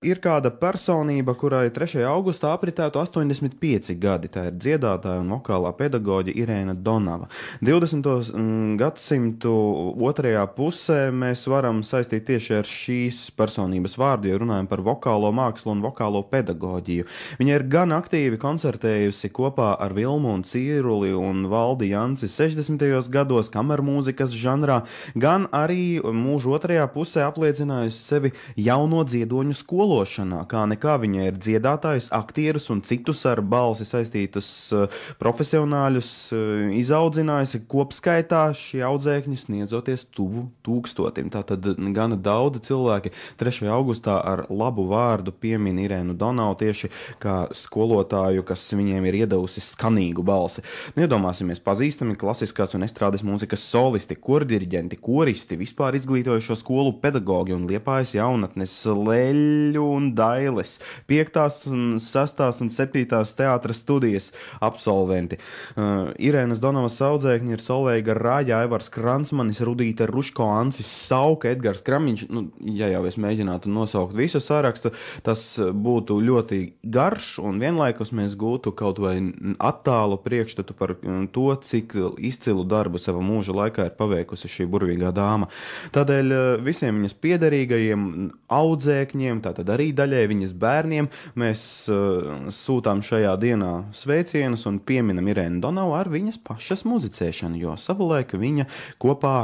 Ir kāda personība, kurai 3. augustā apritētu 85 gadi. Tā ir dziedātāja un vokālā pedagoģe Irēna Donava. 20. gadsimtu otrajā pusē mēs varam saistīt tieši ar šīs personības vārdu, ja runājam par vokālo mākslu un vokālo pedagoģiju. Viņa ir gan aktīvi koncertējusi kopā ar Vilmu un Cīruli un Valdi Janci 60. gados kamermūzikas žanrā, gan arī mūža otrajā pusē apliecinājusi sevi jauno dziedoņu skolu. Kā nekā viņa ir dziedātājs, aktierus un citus ar balsi saistītus profesionāļus izaudzinājusi kopskaitā šie audzēkņi sniedzoties tuvu 1000. Tātad gana daudzi cilvēki 3. augustā ar labu vārdu piemin Irēnu Donavu tieši kā skolotāju, kas viņiem ir iedavusi skanīgu balsi. Iedomāsimies pazīstami klasiskās un estrādes mūzikas solisti, kordiriģenti, koristi, vispār izglītojušo skolu pedagogi un Liepājas jaunatnes leļu un Dailes, 5., 6. un 7. teātra studijas absolventi. Irēnas Donavas audzēkņi ir Solveiga Rāja, Aivars Kransmanis, Rudīte Ruško, Ansis Sauka, Edgars Kramiņš. Ja jau es mēģinātu nosaukt visu sarakstu, tas būtu ļoti garš un vienlaikus mēs gūtu kaut vai attālu priekšstatu par to, cik izcilu darbu sava mūža laikā ir paveikusi šī burvīgā dāma. Tādēļ visiem viņas piederīgajiem audzēkņiem, tātad arī daļai viņas bērniem, mēs sūtām šajā dienā sveicienus un pieminam Irēnu Donavu ar viņas pašas muzicēšanu, jo savulaik viņa kopā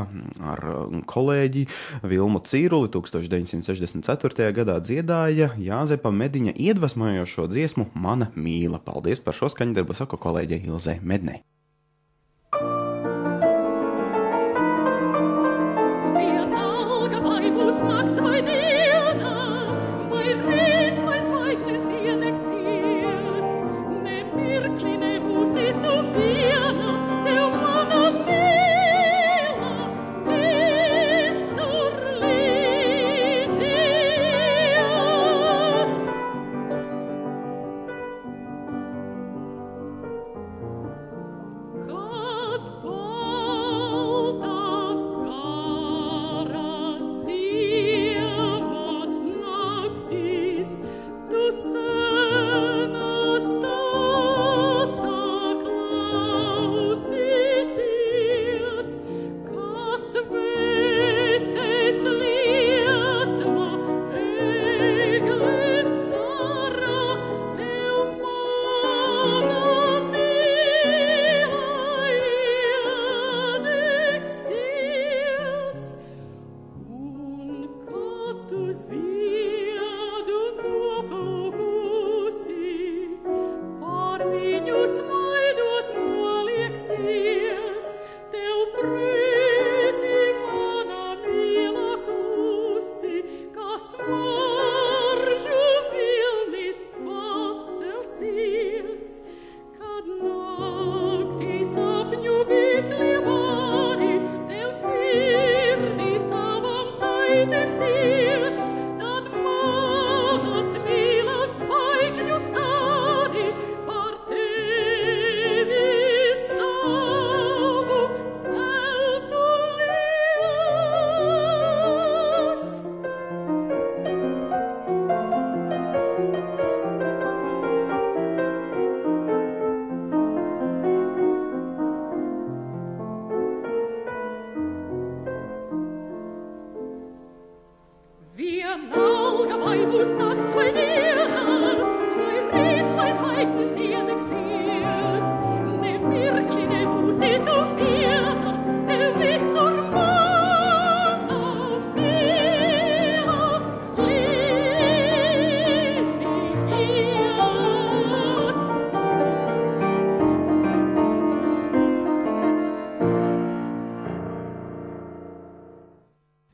ar kolēģi Vilmu Cīruli 1964. gadā dziedāja Jāzepa Mediņa iedvesmojošo dziesmu Mana mīla. Paldies par šo skaņdarbu, saka kolēģe Ilze Mednei.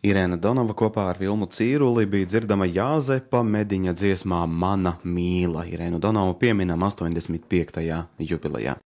Irēna Donava kopā ar Vilmu Cīruli bija dzirdama Jāzepa Mediņa dziesmā Mana mīla. Irēnu Donavu pieminam 85. jubilejā.